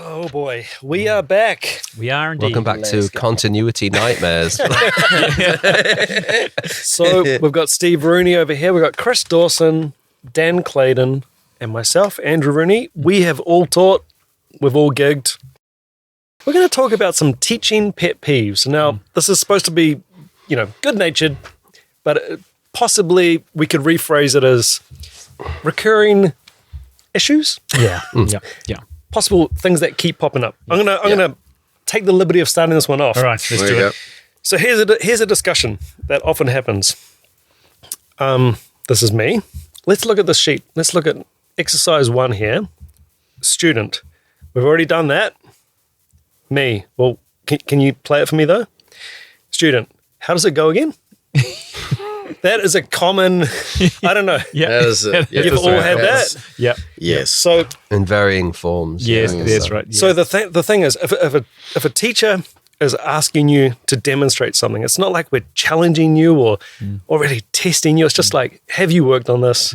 Oh boy, we are back. We are indeed. Welcome back to Continuity Nightmares. So we've got Steve Rooney over here. We've got Chris Dawson, Dan Clayton, and myself, Andrew Rooney. We have all taught. We've all gigged. We're going to talk about some teaching pet peeves. Now, this is supposed to be, good-natured, but possibly we could rephrase it as recurring issues. Yeah. Yeah. Possible things that keep popping up. I'm gonna take the liberty of starting this one off. All right, let's do it. So here's a discussion that often happens. This is me. Let's look at this sheet. Let's look at exercise 1 here. Student. We've already done that. Me. Well, can you play it for me though? Student. How does it go again? That is a common, I don't know. Yeah. You've all had that? Yeah. Yes. So In varying forms. Yes, that's right. Yeah. So the thing is, if a teacher is asking you to demonstrate something, it's not like we're challenging you or really testing you. It's just like, have you worked on this?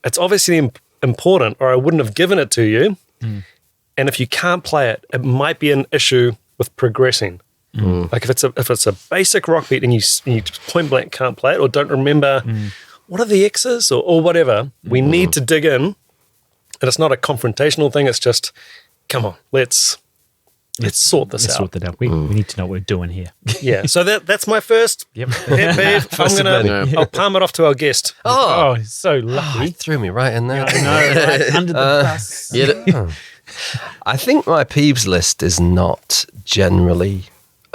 It's obviously important, or I wouldn't have given it to you. And if you can't play it, it might be an issue with progressing. Like if it's a basic rock beat and you just point blank can't play it or don't remember what are the X's or whatever, we need to dig in. And it's not a confrontational thing. It's just, come on, let's sort this Let's out. sort that out. We need to know what we're doing here. Yeah. So that's my first Yep. pet peeve. I'll palm it off to our guest. Oh, so He lucky. threw me right in there. Right under the bus. I think my peeves list is not generally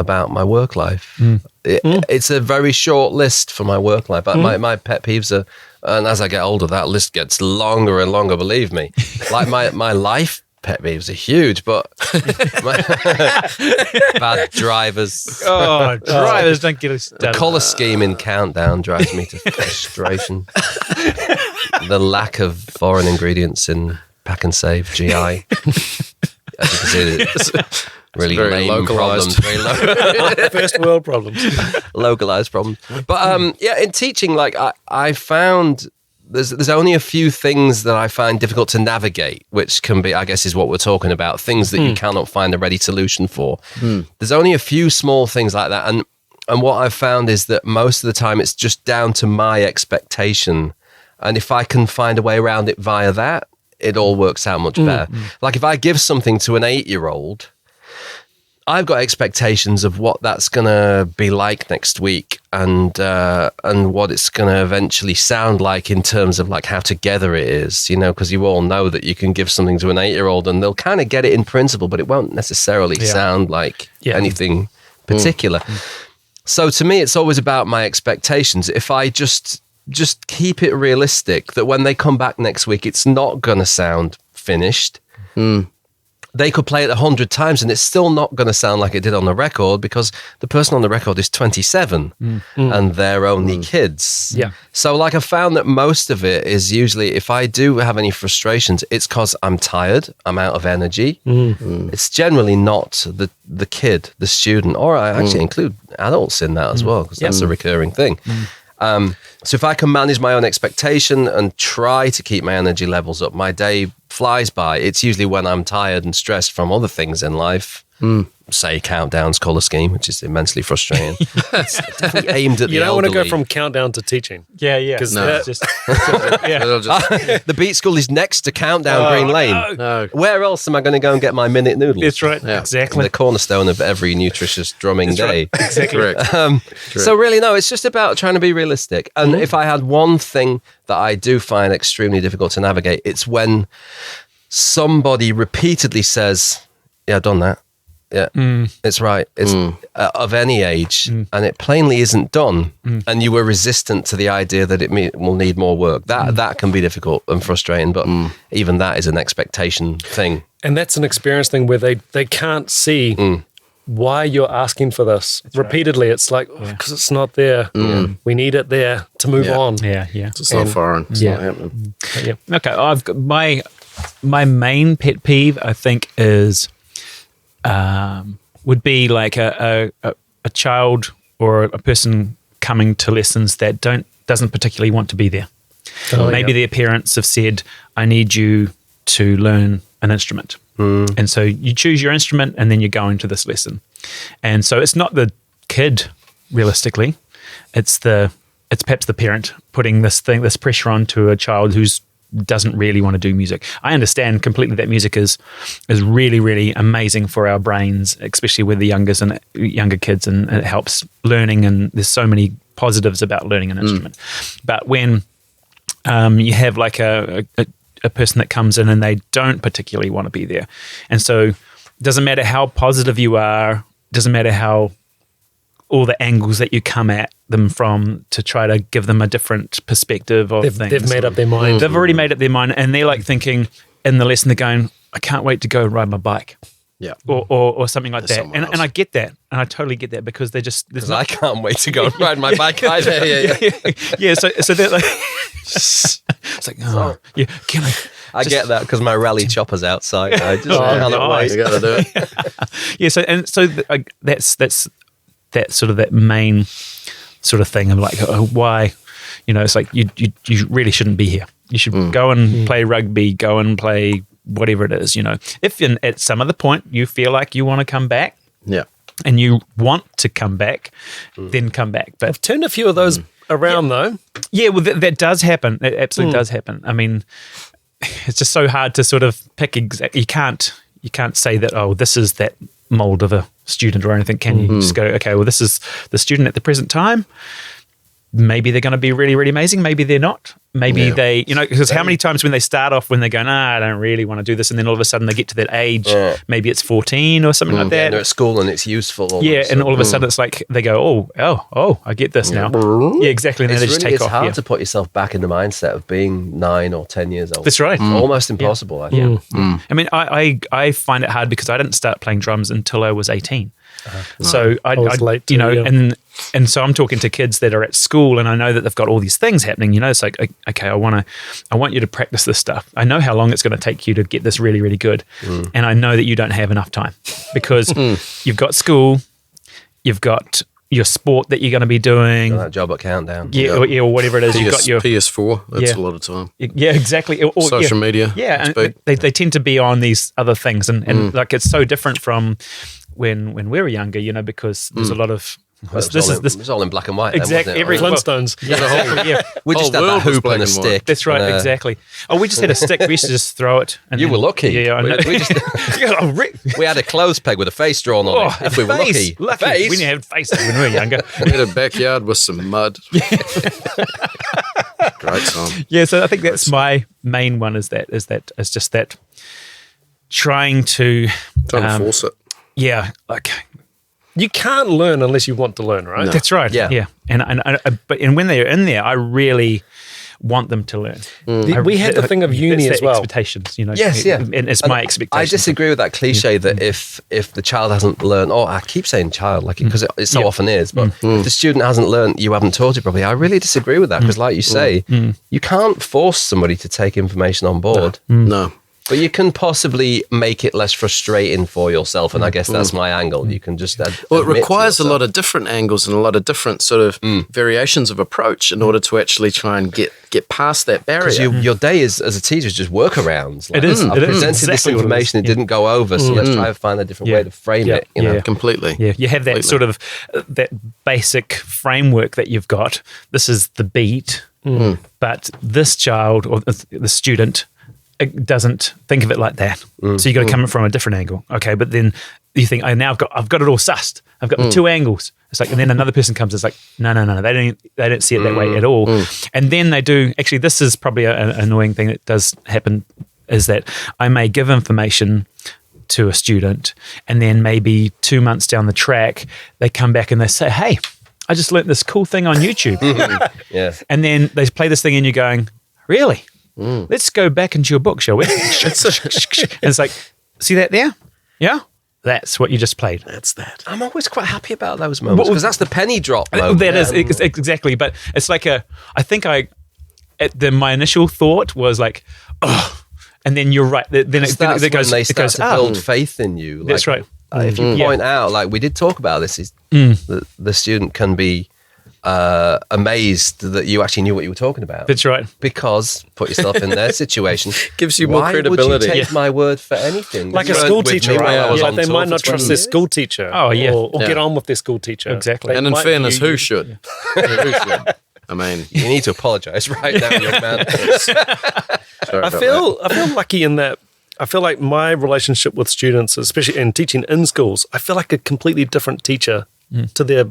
about my work life. It's a very short list for my work life, but my pet peeves are, and as I get older, that list gets longer and longer, believe me. Like my life pet peeves are huge, but bad drivers. Oh, drivers don't get us The started. colour scheme in Countdown drives me to frustration. The lack of foreign ingredients in Pack and Save GI. As you can see, it's really very lame localised. problems. Very First world problems. localized problems. But in teaching, like I found there's only a few things that I find difficult to navigate, which can be, I guess, is what we're talking about, things that you cannot find a ready solution for. There's only a few small things like that. And what I've found is that most of the time it's just down to my expectation. And if I can find a way around it via that, it all works out much better. Like if I give something to an 8-year-old, I've got expectations of what that's going to be like next week and what it's going to eventually sound like in terms of like how together it is, because you all know that you can give something to an 8-year-old and they'll kind of get it in principle, but it won't necessarily sound like anything particular. So to me, it's always about my expectations. If I just keep it realistic that when they come back next week, it's not going to sound finished. They could play it 100 times and it's still not going to sound like it did on the record because the person on the record is 27 and they're only kids. Yeah. So like I found that most of it is usually, if I do have any frustrations, it's because I'm tired, I'm out of energy. It's generally not the kid, the student, or I actually include adults in that as well because that's a recurring thing. So if I can manage my own expectation and try to keep my energy levels up, my day flies by. It's usually when I'm tired and stressed from other things in life. Say Countdown's colour scheme, which is immensely frustrating. It's definitely aimed at You the don't want to go elderly. from countdown to teaching. Yeah. 'Cause No. that- Just, It'll just, The beat school is next to Countdown Green Lane. no. Where else am I going to go and get my minute noodles? that's right. Yeah. Exactly. The cornerstone of every nutritious drumming day. Correct. So really, no, it's just about trying to be realistic. And if I had one thing that I do find extremely difficult to navigate, it's when somebody repeatedly says, yeah, I've done that. Yeah, it's right. It's of any age, and it plainly isn't done. And you were resistant to the idea that it will need more work. That can be difficult and frustrating, but even that is an expectation thing. And that's an experience thing where they can't see why you're asking for this repeatedly. It's like, because it's not there. We need it there to move on. Yeah. It's not foreign. It's not happening. Okay, I've got my main pet peeve, I think, is would be like a child or a person coming to lessons that doesn't particularly want to be there. Maybe their parents have said, I need you to learn an instrument. And so you choose your instrument and then you go into this lesson. And so it's not the kid, realistically. It's perhaps the parent putting this pressure onto a child who's doesn't really want to do music. I understand completely that music is really, really amazing for our brains, especially with the younger kids, and it helps learning, and there's so many positives about learning an instrument. But when you have like a person that comes in and they don't particularly want to be there, and so it doesn't matter how positive you are, doesn't matter how all the angles that you come at them from to try to give them a different perspective of things. They've made up their mind. They've already made up their mind, and they're like thinking in the lesson, they're going, I can't wait to go ride my bike. Yeah. Or something like that. somewhere And else. I get that. And I totally get that, because they're just... Because I can't wait to go and ride my bike either. Yeah, so they're like... it's like, oh, yeah, can I... I get that because my rally chopper's outside. I just cannot nice. wait. You got to do it. Yeah, that's that sort of that main sort of thing of like, why, it's like you really shouldn't be here. You should go and play rugby, go and play whatever it is, If at some other point you feel like you want to come back, Yeah. and you want to come back, then come back. But I've turned a few of those around though. yeah, well, that does happen. It absolutely does happen. I mean, it's just so hard to sort of pick exactly. You can't say that, oh, this is that mold of a student or anything. Can you just go, okay, well, this is the student at the present time. Maybe they're going to be really, really amazing. Maybe they're not. Maybe they, because how many times when they start off, when they go, nah, I don't really want to do this, and then all of a sudden they get to that age, maybe it's 14 or something like Yeah, that. they're at school and it's useful. Yeah, and all of a sudden it's like they go, oh, I get this now. Yeah, exactly. And then they just take it's off. hard Yeah. to put yourself back in the mindset of being 9 or 10 years old. That's right. It's almost impossible, I think. I mean, I find it hard because I didn't start playing drums until I was 18. So I was late too, and so I'm talking to kids that are at school, and I know that they've got all these things happening. It's like, okay, I want you to practice this stuff. I know how long it's going to take you to get this really, really good, and I know that you don't have enough time because you've got school, you've got your sport that you're going to be doing, That job at Countdown. or whatever it is. You've got your PS4. That's Yeah. a lot of time. yeah, exactly. Or, Social media. Yeah, and Speed. they tend to be on these other things, and like it's so different from when we were younger, because there's a lot of It was all in black and white. exactly Then, wasn't it? Flintstones. yeah. We just had whole that world was hoop black and a and white. stick. That's right, and, exactly. Oh, we just had a stick. We used to just throw it. And You then- were lucky. Yeah, I know. We just- Oh, Rick. We had a clothes peg with a face drawn on it. If we were face. lucky. We didn't have faces when we were younger. We had a backyard with some mud. Great time. Yeah, so I think that's my main one. Is just that trying to Trying to force it. yeah, like You can't learn unless you want to learn, right? that's right. Yeah. Yeah. And when they're in there, I really want them to learn. We had the thing of uni it's as their well. expectations, Yes, yeah. And it's my expectation. I disagree with that cliche that if the child hasn't learned, I keep saying child, like because it so often is, but if the student hasn't learned, you haven't taught it properly. I really disagree with that because, like you say, you can't force somebody to take information on board. No. But you can possibly make it less frustrating for yourself, and I guess that's my angle. You can just Well, it requires a lot of different angles and a lot of different sort of variations of approach in order to actually try and get past that because barrier. your day is as a teacher is just workarounds. Like, It is. I've It is presented exactly this what it is. information; it didn't go over, so let's try and find a different way to frame it. You know, Yeah. Completely. Yeah, you have that Completely. sort of that basic framework that you've got. This is the beat, but this child or the student it doesn't think of it like that. So you got to come from a different angle. Okay, but then you think, now I've got it all sussed. I've got the two angles. It's like, and then another person comes. It's like, no, they don't see it that way at all. And then they do. Actually, this is probably an annoying thing that does happen. Is that I may give information to a student, and then maybe 2 months down the track, they come back and they say, "Hey, I just learnt this cool thing on YouTube." yeah. And then they play this thing, and you're going, "Really? Let's go back into your book, shall we?" And it's like, see that there? Yeah, that's what you just played. That's that. I'm always quite happy about those moments because that's the penny drop moment. That is exactly, but it's like my initial thought was like, oh, and then you're right. Then That's it goes. when they It start goes. to build faith in you. That's right. If you point out, like we did talk about this, is the student can be amazed that you actually knew what you were talking about. That's right. Because put yourself in their situation. Gives you more Why credibility. would you take my word for anything? Like You a weren't school with teacher, me when I right? was Like on they tour might for not 20 trust their years. school teacher. Oh, yeah. Or Yeah. get on with their school teacher. Exactly. They And in might fairness, view who you- should? Who should? I mean, You need to apologise right now, young man. sorry I about feel lucky in that I feel like my relationship with students, especially in teaching in schools, I feel like a completely different teacher to their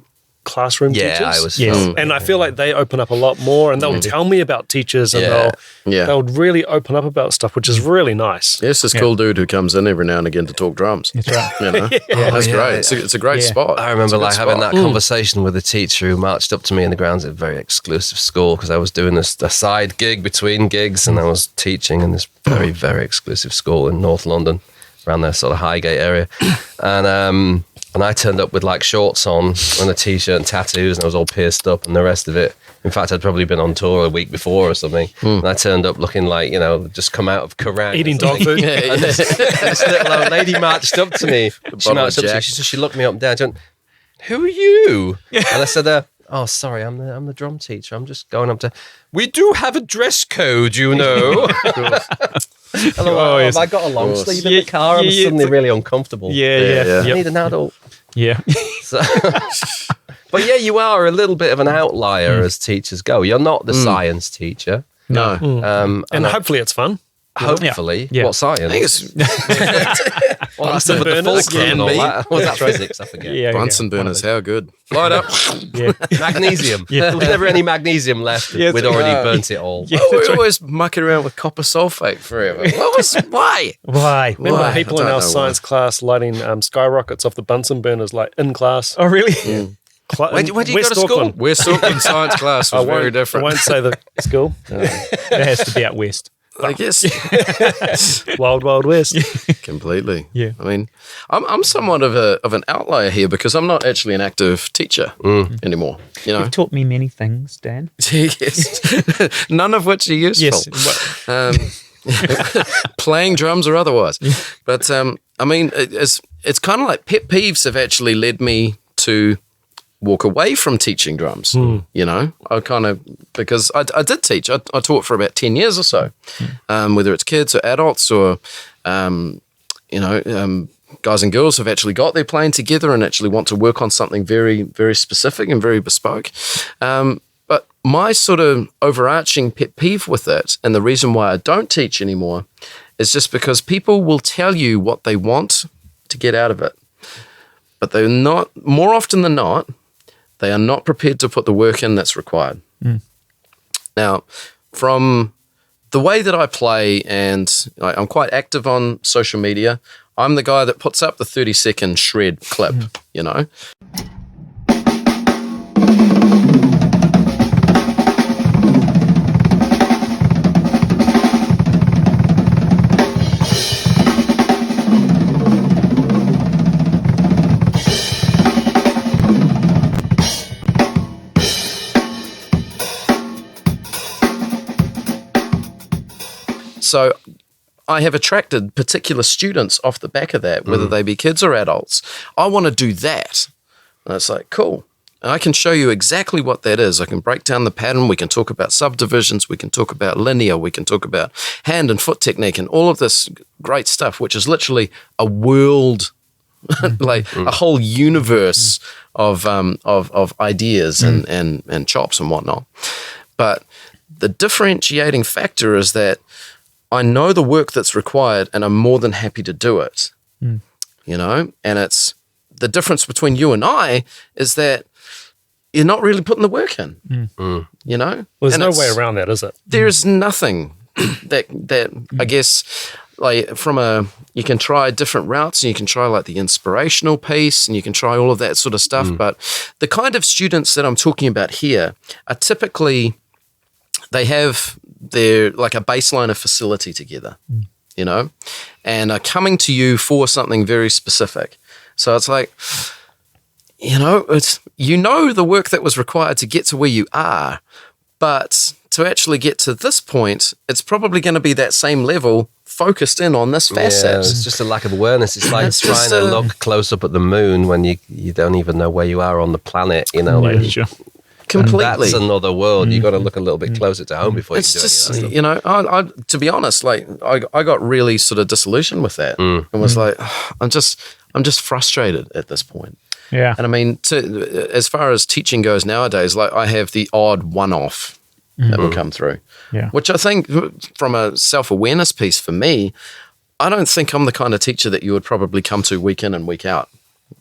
classroom Yeah, teachers. I was. Yes. And I feel like they open up a lot more, and they'll tell me about teachers, and Yeah. they'll really open up about stuff, which is really nice. Yes, this cool dude who comes in every now and again to talk drums. That's right. You know? That's yeah. great. It's a great Yeah. spot. I remember It's a good like having spot. that conversation with a teacher who marched up to me in the grounds at a very exclusive school because I was doing a side gig between gigs and I was teaching in this very, very exclusive school in North London, around the sort of Highgate area. And I turned up with like shorts on and a t-shirt and tattoos and I was all pierced up and the rest of it. In fact, I'd probably been on tour a week before or something. And I turned up looking like, you know, just come out of Kerrang. Eating dog food. And this little old lady marched up to me. She bottle marched of up to me. Jack. She looked me up and down. She went, "Who are you?" And I said, "Oh, sorry, I'm the drum teacher. I'm just going up to. We do have a dress code, you know." Oh, yes. Have I got a long Of course. sleeve in the car? I'm Yeah, suddenly really uncomfortable. Yeah, Yeah, yeah. yeah. I Yep. need an adult. Yeah. So, but yeah, you are a little bit of an outlier as teachers go. You're not the science teacher. No. And hopefully it's fun. Hopefully, Yeah. what science? I think it's Well, that's with the burners fulcrum and all can be. that. Was that physics? I forget. Yeah. Bunsen burners. How good. Light up. Yeah. Magnesium. There was never any magnesium left. Yes. We'd already burnt it all. Yeah. We always mucking around with copper sulfate forever. Why? Why? Remember Why? people I in don't our know science class lighting skyrockets off the Bunsen burners like in class? Oh, really? Where do you go West to school? Auckland. West Auckland science class was very I different. won't say the school. It has to be out west. I guess Wild, wild west. completely. Yeah. I mean, I'm somewhat of an outlier here because I'm not actually an active teacher anymore. You know, You've taught me many things, Dan. yes, none of which are useful. Yes. Playing drums or otherwise. But I mean, it's kind of like pet peeves have actually led me to walk away from teaching drums. You know, I kind of, because I did teach. I taught for about 10 years or so, whether it's kids or adults or, you know, guys and girls have actually got their playing together and actually want to work on something very, very specific and very bespoke. But my sort of overarching pet peeve with it, and the reason why I don't teach anymore, is just because people will tell you what they want to get out of it. But they're not, more often than not, they are not prepared to put the work in that's required. Now, from the way that I play, and I'm quite active on social media, I'm the guy that puts up the 30-second shred clip, you know? So I have attracted particular students off the back of that, whether they be kids or adults. I want to do that. And it's like, cool. And I can show you exactly what that is. I can break down the pattern. We can talk about subdivisions. We can talk about linear. We can talk about hand and foot technique and all of this great stuff, which is literally a world, like a whole universe of ideas and chops and whatnot. But the differentiating factor is that I know the work that's required and I'm more than happy to do it, you know? And it's the difference between you and I is that you're not really putting the work in, you know? Well, there's And no it's- way around that, is it? There's nothing that I guess, like you can try different routes and you can try like the inspirational piece and you can try all of that sort of stuff. But the kind of students that I'm talking about here are typically, they have their like a baseline of facility together, you know, and are coming to you for something very specific. So it's like, you know, it's, you know, the work that was required to get to where you are, but to actually get to this point, it's probably going to be that same level focused in on this facet. Yeah, it's just a lack of awareness. It's like It's trying just to a- look close up at the moon when you don't even know where you are on the planet, you know, like Sure. Completely. And that's another world. You got to look a little bit closer to home before you It's can do just, any of that stuff. you know, I to be honest, like I got really sort of disillusioned with that and was like, I'm just frustrated at this point. Yeah. And I mean, as far as teaching goes nowadays, like I have the odd one-off that will come through, Yeah. which I think from a self-awareness piece for me, I don't think I'm the kind of teacher that you would probably come to week in and week out.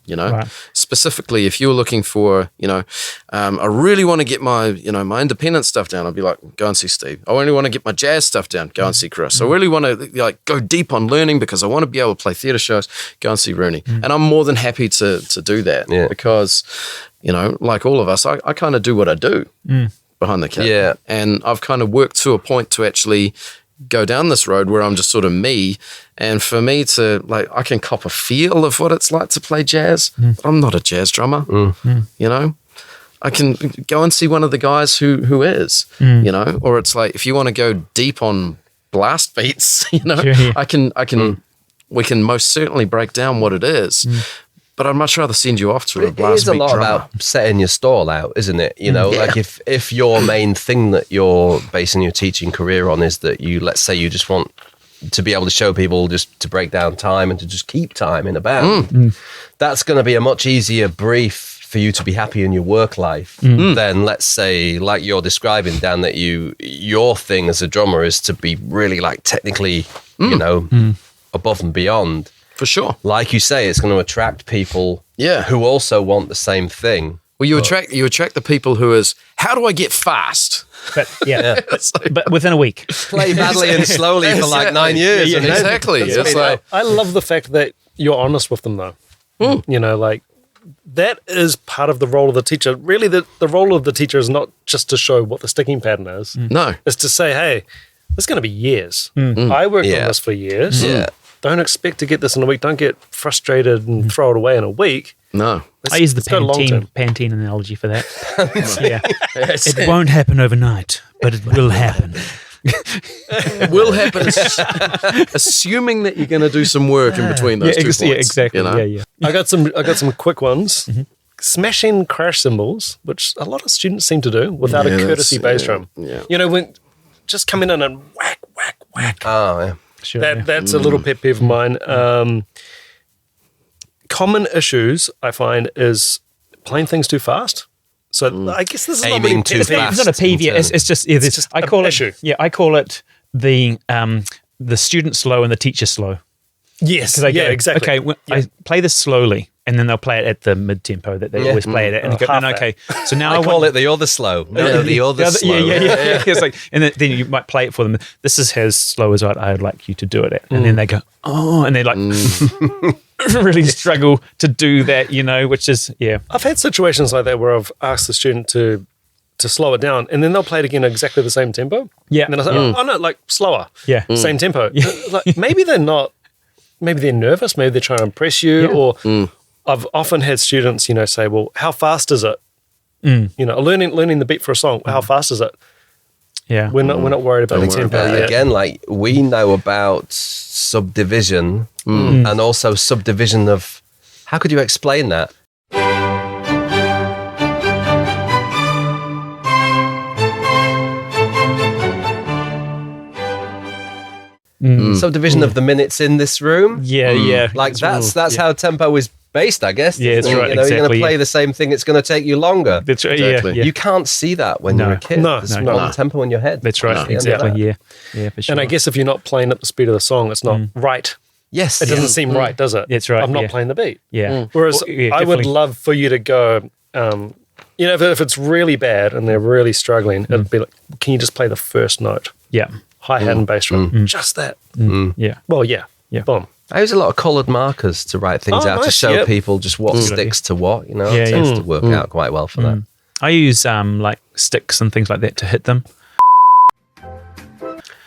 You know, Right. specifically if you're looking for, you know, I really want to get my, you know, my independent stuff down. I'd be like, go and see Steve. I really want to get my jazz stuff down. Go and see Chris. I really want to like go deep on learning because I want to be able to play theatre shows. Go and see Rooney. And I'm more than happy to do that because, you know, like all of us, I kind of do what I do behind the kit. Yeah. And I've kind of worked to a point to actually go down this road where I'm just sort of me. And for me to, like, I can cop a feel of what it's like to play jazz. I'm not a jazz drummer, you know? I can go and see one of the guys who is, you know? Or it's like, if you want to go deep on blast beats, you know, I can, we can most certainly break down what it is. But I'd much rather send you off to a blast beat It is a lot drummer. about setting your stall out, isn't it? You know, like if your main thing that you're basing your teaching career on is that you, let's say you just want to be able to show people just to break down time and to just keep time in a band, that's going to be a much easier brief for you to be happy in your work life than, let's say, like you're describing, Dan, that your thing as a drummer is to be really like technically, you know, above and beyond. For sure. Like you say, it's going to attract people who also want the same thing. Well, you attract the people who is, how do I get fast? But but within a week. Play badly and slowly for like 9 years. Yeah, and then exactly. it's It's been like, I love the fact that you're honest with them, though. You know, like that is part of the role of the teacher. Really, the role of the teacher is not just to show what the sticking pattern is. no. It's to say, hey, this is going to be years. I worked on this for years. Yeah. Don't expect to get this in a week. Don't get frustrated and throw it away in a week. No. I use the Let's go long-term. Pantene analogy for that. It won't happen overnight, but it will happen. It will happen, assuming that you're going to do some work in between those 2 points. Yeah, exactly. You know? Yeah. I got some quick ones. Smashing crash cymbals, which a lot of students seem to do without a Yeah, courtesy that's- bass drum. yeah. You know, when just coming in and whack, whack, whack. Oh, yeah. Sure. That's a little pet peeve of mine. Common issues I find is playing things too fast. So I guess this is not really Aiming a too pet peeve. fast. It's not a peeve. Yeah, it's just It's just I an call it issue. Yeah, I call it the student slow and the teacher slow. Yes, Because I go, exactly. Okay, I play this slowly, and then they'll play it at the mid tempo that they always play it at, and they go, half no, that. okay. So now I I call want it the other slow. No, the other slow. Yeah. It's like, and then you might play it for them. This is as slow as I'd like you to do it at, and then they go, oh, and they like really struggle to do that, you know, which is I've had situations like that where I've asked the student to slow it down, and then they'll play it again at exactly the same tempo. Yeah. And then I say, oh no, like slower. Yeah. Same tempo. Like, maybe they're not. Maybe they're nervous. Maybe they're trying to impress you. Or I've often had students, you know, say, "Well, how fast is it?" You know, learning the beat for a song. How fast is it? yeah. We're not worried about the tempo yet. Again, like we know about subdivision and also subdivision of, how could you explain that? Subdivision of the minutes in this room. Yeah. Like that's how tempo is based, I guess. Yeah, that's You right, know, you're going exactly, to play yeah. the same thing. It's going to take you longer. That's right. Exactly. Yeah. You can't see that when you're a kid. No, There's no. one tempo in your head. That's right. No. Exactly. Yeah. Yeah, for sure. And I guess if you're not playing at the speed of the song, it's not right. Yes. It doesn't seem right, does it? That's right, I'm not yeah. playing the beat. Yeah. Whereas Well, yeah, I would definitely. love for you to go, you know, if it's really bad and they're really struggling, it'd be like, can you just play the first note? Yeah. Hi-hat and bass drum. Just that. Yeah. Well, yeah. Yeah. Boom. I use a lot of coloured markers to write things Oh, out to nice, show yep. people just what sticks to what, you know. Yeah, It yeah. tends to work out quite well for that. I use like sticks and things like that to hit them.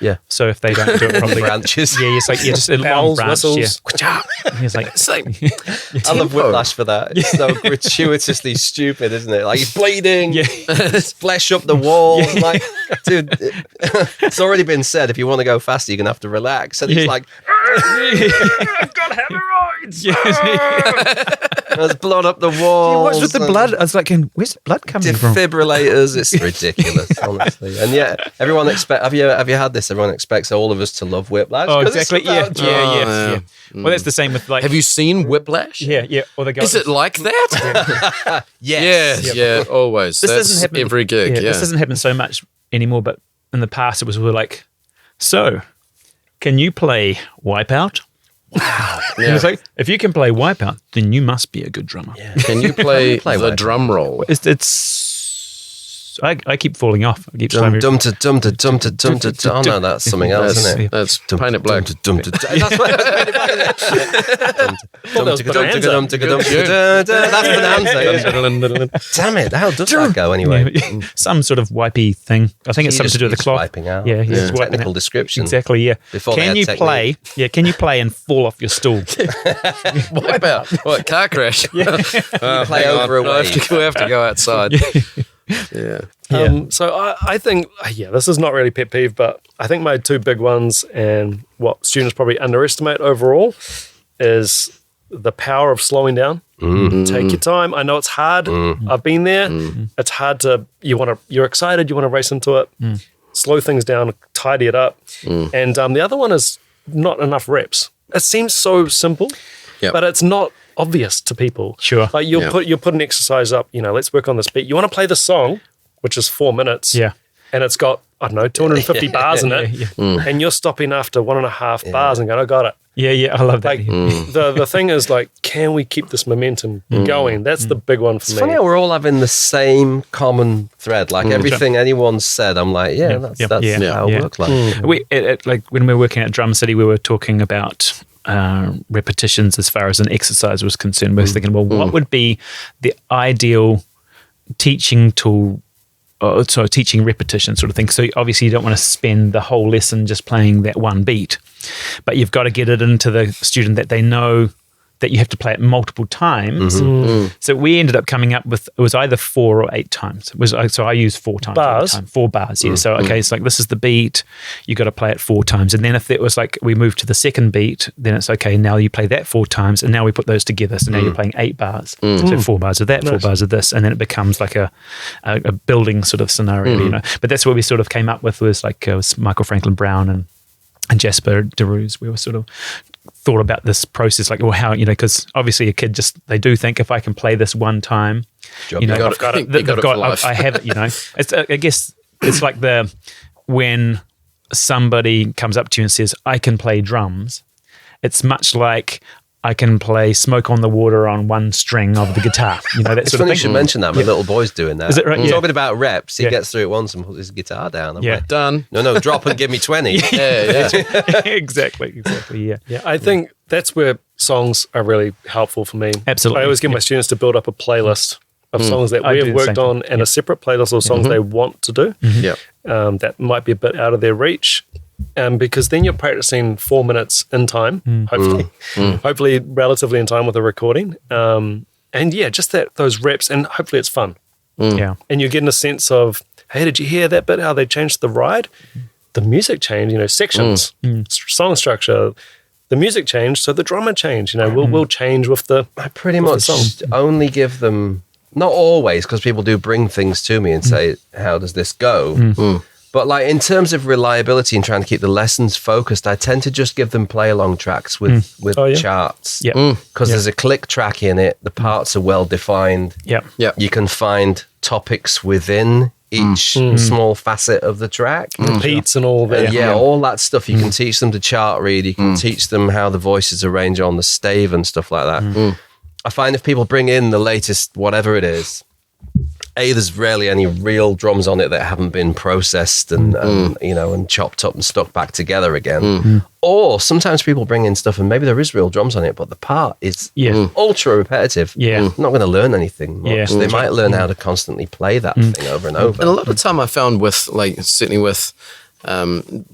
Yeah. So if they don't do it properly, Branches. yeah, it's like just a long Bells, branch. whistles. Yeah. It's like I love Whiplash for that. It's so gratuitously stupid, isn't it? Like he's bleeding, Yeah. flesh up the wall. Like, dude, it's already been said. If you want to go faster, you're gonna have to relax. And he's Yeah. like, I've got to have it right. lights. There's blood up the walls. What's with the blood? I was like, where's the blood coming from? Defibrillators. It's ridiculous, honestly. And yet, everyone have you had this? Everyone expects all of us to love Whiplash. Oh, 'cause it's exactly. Yeah, about yeah. Well, that's the same with like. Have you seen Whiplash? Yeah. Or the guy. Is it like that? Yes. Yeah, always. This That's doesn't happen every gig. Yeah, This doesn't happen so much anymore, but in the past it was like, so can you play Wipeout? Wow. Yeah. It's like, if you can play Wipeout, then you must be a good drummer. Yeah. Can you play the Wipeout? drum roll? I keep falling off. I keep Dum slamming. dum to dum to dum to dum to. Oh no, that's something else, isn't it? That's Paint It Black. Dum to. That's what Paint It Black, isn't it? Dum to dum to dum. That's Bonanza. Damn it! How does that go anyway? Yeah, some sort of wipey thing. I think it's something to do with the He's cloth. wiping out. Yeah, he's Yeah. wiping Technical out. description. Exactly. Yeah. Before they can had you technique. play? Yeah. Can you play and fall off your stool? Wipe out. What, car crash? Play over a I wave. have to go outside. Yeah. So I think, this is not really pet peeve, but I think my two big ones and what students probably underestimate overall is the power of slowing down. Take your time. I know it's hard. I've been there. It's hard to, you're excited, you want to race into it. Slow things down, tidy it up. And the other one is not enough reps. It seems so simple, Yep. but it's not obvious to people. Sure. Like you'll put an exercise up, let's work on this beat. You want to play the song, which is 4 minutes. Yeah. And it's got, 250 bars in it. Yeah. And you're stopping after 1.5 bars and going, I got it. Yeah. I love that. Like the thing is like, can we keep this momentum going? That's the big one for It's me. funny how we're all having the same common thread. Like everything anyone said, I'm like, that's how it works. Like, We like when we were working at Drum City, we were talking about repetitions as far as an exercise was concerned. We were thinking, well, what would be the ideal teaching tool? So teaching repetition sort of thing. So obviously you don't want to spend the whole lesson just playing that one beat, but you've got to get it into the student that they know that you have to play it multiple times. So we ended up coming up with, it was either 4 or 8 times. So I used 4 times. Bars? 4 bars, yeah. So, okay, it's like, this is the beat, you got to play it 4 times. And then if it was like, we moved to the second beat, then it's okay, now you play that 4 times, and now we put those together. So now you're playing 8 bars. So 4 bars of that, 4 bars of this, and then it becomes like a building sort of scenario, But that's what we sort of came up with, was like, it was Michael Franklin Brown and Jasper DeRuse. We were sort of thought about this process, like, well, how, because obviously a kid they do think, if I can play this one time, Job You got done. it. For life. I have it, It's, I guess it's like when somebody comes up to you and says, I can play drums, it's much like, I can play Smoke on the Water on one string of the guitar. That It's sort funny of you thing. should mention that. My little boy's doing that. Is it right? We're Yeah. talking about reps. He Yeah. gets through it once and puts his guitar down. I'm Yeah. like, Done. no, drop and give me 20. Yeah. exactly. Yeah. Yeah, I think that's where songs are really helpful for me. Absolutely. I always get my students to build up a playlist of songs that I we do have the worked same on, and a separate playlist of songs they want to do. Yeah. That might be a bit out of their reach. Because then you're practicing 4 minutes in time, hopefully relatively in time with the recording. And just those reps, and hopefully it's fun. Yeah. And you're getting a sense of, hey, did you hear that bit, how they changed the ride? The music changed, sections, song structure. The music changed, so the drummer changed. We'll change with the. I pretty with much the song. only give them, not always, because people do bring things to me and say, how does this go? But like in terms of reliability and trying to keep the lessons focused, I tend to just give them play along tracks with charts. Yeah. Because there's a click track in it. The parts are well defined. Yeah. Yeah. You can find topics within each small facet of the track. Repeats and all that. And all that stuff. You can teach them to chart read. You can teach them how the voices arrange on the stave and stuff like that. I find if people bring in the latest whatever it is, there's rarely any real drums on it that haven't been processed and chopped up and stuck back together again. Or sometimes people bring in stuff and maybe there is real drums on it, but the part is ultra repetitive. Yeah. Not going to learn anything much. Yeah. They might learn how to constantly play that thing over and over. And a lot of time I found with certainly with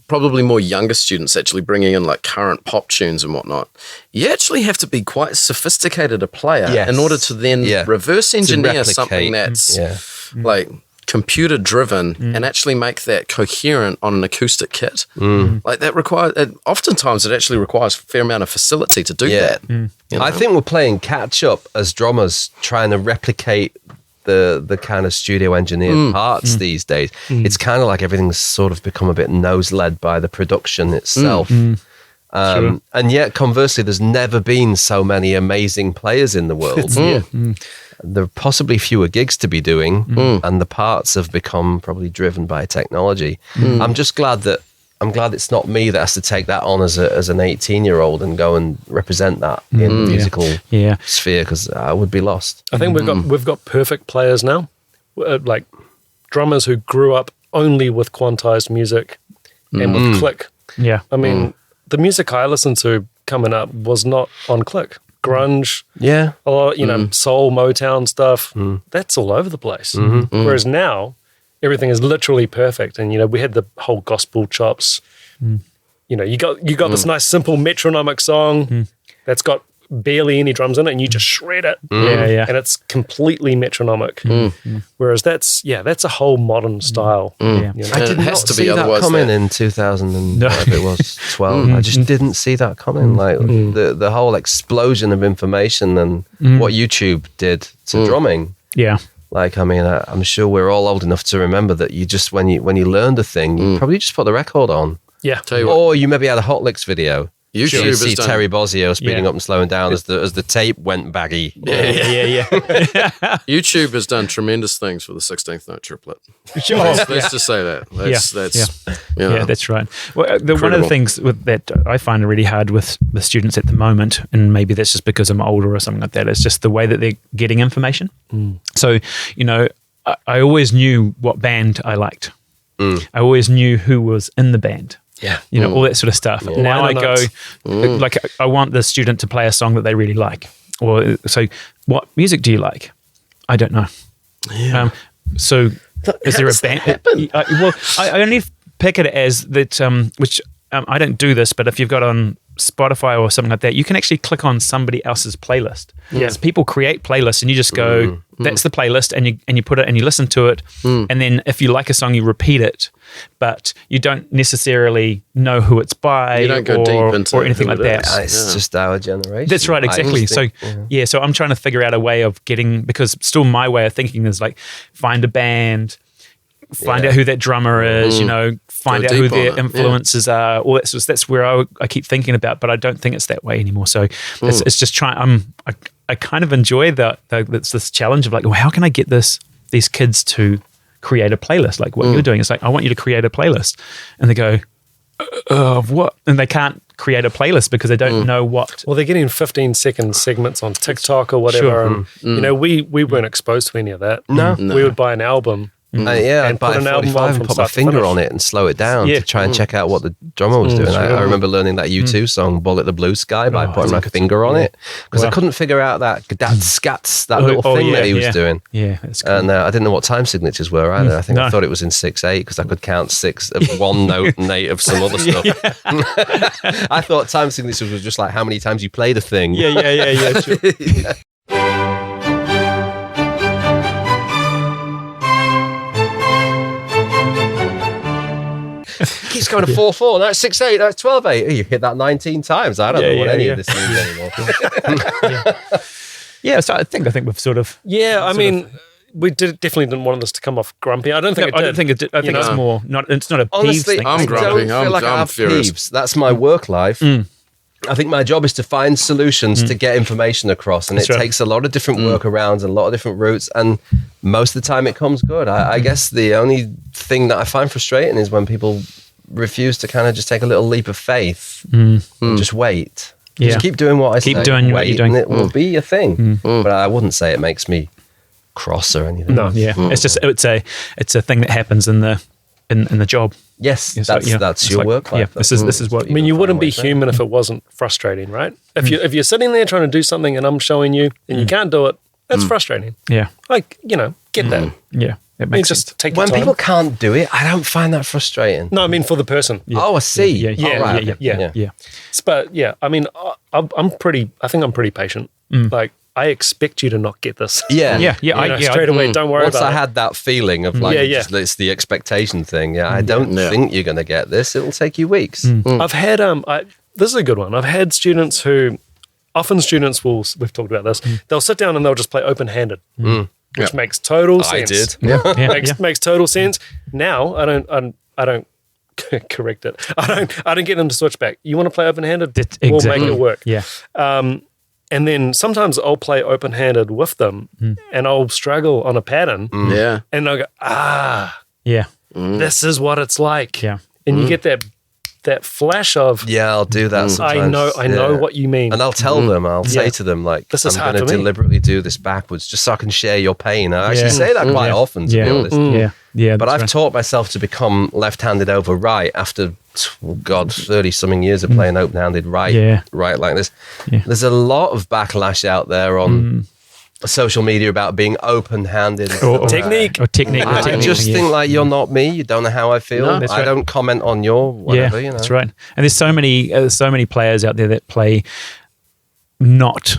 probably more younger students actually bringing in like current pop tunes and whatnot, you actually have to be quite sophisticated a player Yes. in order to then reverse engineer something replicate. that's Yeah. like computer driven and actually make that coherent on an acoustic kit. Like that oftentimes it actually requires a fair amount of facility to do that. You know? I think we're playing catch up as drummers, trying to replicate the kind of studio engineered parts these days. It's kind of like everything's sort of become a bit nose-led by the production itself. Sure. And yet, conversely, there's never been so many amazing players in the world. There are possibly fewer gigs to be doing, and the parts have become probably driven by technology. I'm just glad it's not me that has to take that on as an 18-year-old and go and represent that in the musical sphere, because I would be lost. I think we've got perfect players now, like drummers who grew up only with quantized music and with click. Yeah. I mean, the music I listened to coming up was not on click. Grunge, Yeah. a lot, soul, Motown stuff. That's all over the place. Whereas now, everything is literally perfect. And we had the whole gospel chops. You got this nice simple metronomic song that's got barely any drums in it, and you just shred it. And it's completely metronomic. Whereas that's a whole modern style. I did it has not to be, see that otherwise coming that- in 2000 and whatever it was, 12. I just didn't see that coming. Like the whole explosion of information and what YouTube did to drumming. Yeah. Like, I mean, I'm sure we're all old enough to remember that you just, when you learned a thing, you probably just put the record on. Yeah. Tell you what, Or you maybe had a Hot Licks video. YouTube You has see done- Terry Bozzio speeding Yeah. up and slowing down as the tape went baggy. Yeah. YouTube has done tremendous things for the 16th note triplet. Sure. Let's just say that. That's Yeah, that's right. Well, one of the Incredible. things that I find really hard with the students at the moment, and maybe that's just because I'm older or something like that, is just the way that they're getting information. So, I always knew what band I liked. I always knew who was in the band. Yeah. All that sort of stuff. Now I Liner go, notes. like, I want the student to play a song that they really like. Or, so what music do you like? I don't know. So is there a band? I only pick it as that, which I don't do this, but if you've got on Spotify or something like that, you can actually click on somebody else's playlist. Yes, people create playlists, and you just go, "That's the playlist," and you put it and you listen to it, and then if you like a song, you repeat it, but you don't necessarily know who it's by, You don't go deep into or anything who like it that. is. It's just our generation. That's right, I exactly. just So think, so I'm trying to figure out a way of getting, because still my way of thinking is like find a band, find out who that drummer is, find Go out who deep on their it, influences are, all that sort of, that's where I keep thinking about, but I don't think it's that way anymore. So it's just trying. I kind of enjoy it's this challenge of like, well, how can I get these kids to create a playlist like what you're doing? It's like, I want you to create a playlist, and they go, of what? And they can't create a playlist because they don't know what. Well, they're getting 15-second segments on TikTok or whatever. Sure. And, we weren't exposed to any of that. No. We would buy an album. I'd And buy put a an album 45 on and from put my start to finger finish. on it and slow it down Yeah. to try and check out what the drummer was doing. I remember learning that U2 song, Bullet the Blue Sky, by putting my finger on it, because I couldn't figure out that scats, that little thing that he was doing. Yeah, that's cool. And I didn't know what time signatures were either. I think I No. thought it was in 6/8 because I could count 6 of one note and 8 of some other stuff. I thought time signatures was just like how many times you played a thing. yeah. Sure. Keeps going to 4/4. Now it's 6/8. Now it's 12/8. You hit that 19 times. I don't know what any of this means anymore. Yeah, so I think we've sort of. Yeah, I mean, we definitely didn't want this to come off grumpy. I don't think I it don't did. think it did. I think it's more not. It's not a peeves Honestly, thing. I I'm grumpy. don't feel like I I'm have furious. peeves. That's my work life. I think my job is to find solutions to get information across, and That's it right. takes a lot of different workarounds and a lot of different routes, and most of the time it comes good. I guess the only thing that I find frustrating is when people refuse to kind of just take a little leap of faith and just wait. Yeah. Just keep doing what I say. Keep doing what wait, you're doing. and it will be a thing. But I wouldn't say it makes me cross or anything. No. Yeah, it's just it's a thing that happens in the job. Yes, Yeah, so, that's it's your like, work life. Yeah, this is what. I mean, you Find wouldn't a be way to- human if it wasn't frustrating, right? If you're sitting there trying to do something and I'm showing you and you can't do it, that's frustrating. Yeah, Like, get that. yeah, it You makes just sense. take your When time. people can't do it, I don't find that frustrating. No, I mean for the person. Oh, I see. Yeah, yeah, Oh, right. yeah. yeah. But yeah, I mean, I think I'm pretty patient. Like, I expect you to not get this. Yeah. Straight away. Don't worry Once about I it. had that feeling of like, it's the expectation thing. Yeah, I don't think you're going to get this. It'll take you weeks. I've had this is a good one. I've had students who, often students will, we've talked about this, they'll sit down and they'll just play open-handed, which makes total sense. I did. Makes total sense. Now I don't correct it. I don't get them to switch back. You want to play open-handed? We'll make it work. Yeah. And then sometimes I'll play open-handed with them, and I'll struggle on a pattern. Yeah. And they'll go, Yeah. this is what it's like. Yeah. And you get that flash of, Yeah, I'll do that sometimes. I know what you mean. And I'll tell them, I'll say to them, like, This is I'm hard going to for me. deliberately do this backwards just so I can share your pain. I actually say that quite often, to be honest. Yeah. But I've taught myself to become left-handed over right after, 30-something years of playing open-handed right like this. Yeah. There's a lot of backlash out there on social media about being open-handed. Or technique. Or technique. I just think like you're not me. You don't know how I feel. No, that's I right. don't comment on your whatever. You know, that's right. And there's so many players out there that play not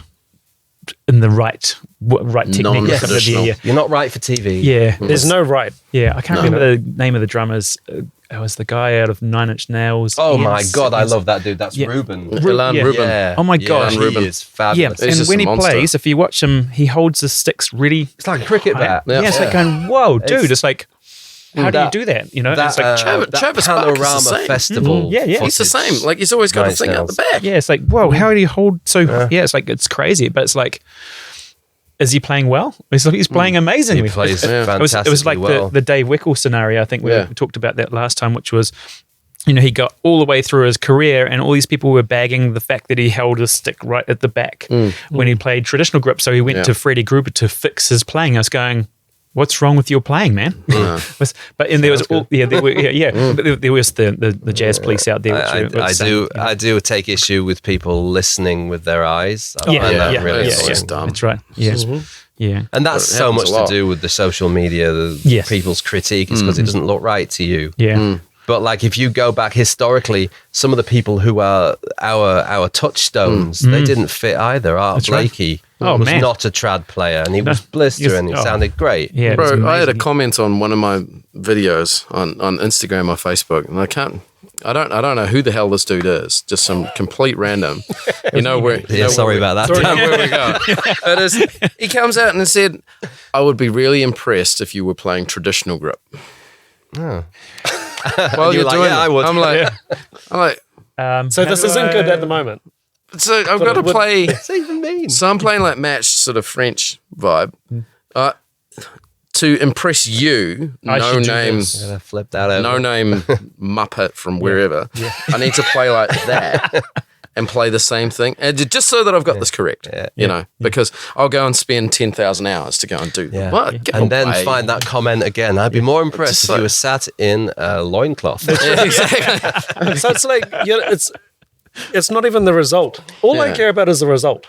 in the right technique. Non-traditional. You're not right for TV. Yeah. There's no right. Yeah, I can't remember the name of the drummers. It was the guy out of Nine Inch Nails. Oh Ian my God, I Simmons. love that dude. That's Yeah. Ruben. Ilan yeah. Rubin. Yeah. Oh my God. he Ruben. is Yeah, fabulous. He's and just when a he monster. plays, if you watch him, he holds the sticks really. It's like a cricket bat. Yeah, it's like going, whoa, dude. It's like, how do you that- do that? You know, That, it's like, Travis that Barker's the Panorama same. Festival. Yeah, yeah. He's the footage. same. Like he's always got a Nice thing out the back. yeah, it's like, whoa, how do you hold so? Yeah, it's like it's crazy, but it's like, is he playing well? He's playing amazingly. He plays It fantastically was like well. the Dave Weckl scenario. I think we Yeah. talked about that last time, which was, you know, he got all the way through his career and all these people were bagging the fact that he held his stick right at the back when he played traditional grip. So he went to Freddie Gruber to fix his playing. I was going, what's wrong with your playing, man? But there was all, but there was the jazz police out there. Which I do take issue with people listening with their eyes. I find that really It's annoying. just dumb. That's right. Yes. Yeah. And that's It so happens much a to lot. do with the social media, Yes. people's critique is because it doesn't look right to you. Yeah. But like if you go back historically, some of the people who are our touchstones, they didn't fit either. Art That's right. Blakey Oh, was man. not a trad player, and he was blister, and he sounded great. Yeah. it was Bro, I had a amazing. comment on one of my videos on Instagram or Facebook, and I don't know who the hell this dude is. Just some complete random. You know where? Sorry about that. You know where we go. It is, he comes out and said, "I would be really impressed if you were playing traditional grip." Well, You're you're like, doing yeah, it. I would. I'm like, So this isn't good at the moment. so I've got to play. What's that even mean? So I'm playing like matched sort of French vibe. To impress you, I no should do name, this. I'm gonna flip that over. no name Muppet from wherever. I need to play like that and play the same thing, and just so that I've got this correct. You know, because I'll go and spend 10,000 hours to go and do Yeah. what, get And then away. find that comment again. I'd be more impressed if like- you were sat in a loincloth. Yeah, exactly. So it's like it's not even the result. All I Yeah. care about is the result.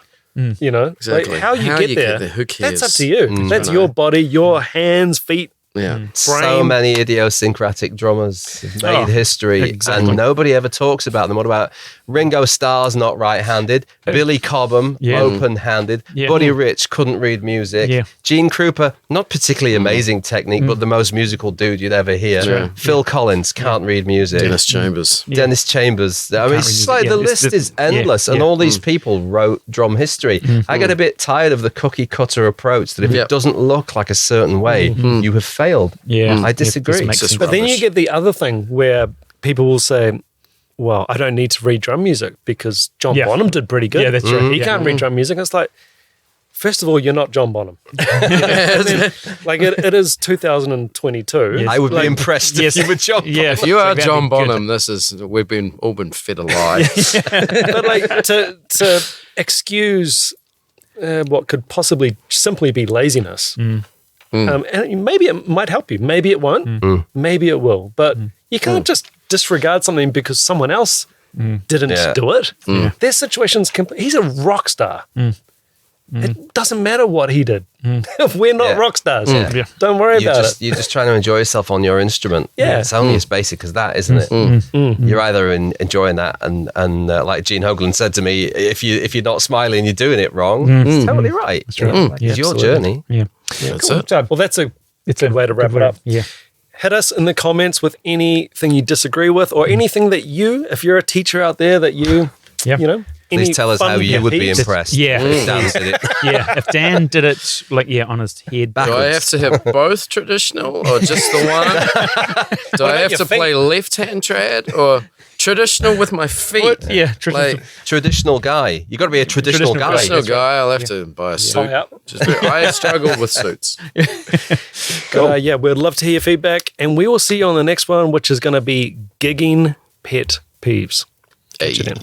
You know, Exactly. like how you get there. Who cares? That's up to you. That's your body, your hands, feet. Yeah. So Frame. many idiosyncratic drummers have made Oh, history, exactly. and nobody ever talks about them. What about Ringo Starr's not right-handed, Billy Cobham Yeah. open-handed, Yeah. Buddy Rich couldn't read music, Yeah. Gene Krupa not particularly amazing technique, but the most musical dude you'd ever hear. Yeah. Phil Collins can't read music. Dennis Chambers. Dennis Chambers. I mean, read it's just music. like Yeah, the it's list is yeah, endless, and yeah. all these people wrote drum history. I get a bit tired of the cookie cutter approach that if Yep. it doesn't look like a certain way, you have failed. Yeah. I disagree. Makes Just sense. But then you rubbish. get the other thing where people will say, well, I don't need to read drum music because John Yeah. Bonham did pretty good. Yeah, that's right. He Yeah. can't read drum music. It's like, first of all, you're not John Bonham. And then, like it is 2022. I would Like, be impressed yes. if you were John. Yeah. If you are That'd John be good. Bonham, we've all been fed a lie. But like to excuse what could possibly simply be laziness. And maybe it might help you. Maybe it won't. Maybe it will. But you can't just disregard something because someone else didn't Yeah. do it. Their situation's he's a rock star. It doesn't matter what he did. If we're not rock stars, don't worry about it. You're just trying to enjoy yourself on your instrument. Yeah. It's only as basic as that, isn't it? You're either enjoying that and like Gene Hoglan said to me, if you're not smiling, you're doing it wrong. It's totally right. It's your journey. Yeah. That's Cool. it. Well, that's a good way to wrap it up. Yeah. Hit us in the comments with anything you disagree with or anything that if you're a teacher out there that you know, Please tell us how you would be impressed. Yeah. If Dan did it. Yeah. If Dan did it on his head. Do I have to have both traditional or just the one? Do I have to play left-hand trad or traditional with my feet? Yeah. Like, Traditional guy. You got to be a traditional guy. traditional guy, I'll have to buy a suit. I have struggled with suits. Cool. We'd love to hear your feedback, and we will see you on the next one, which is going to be gigging pet peeves. Catch you then.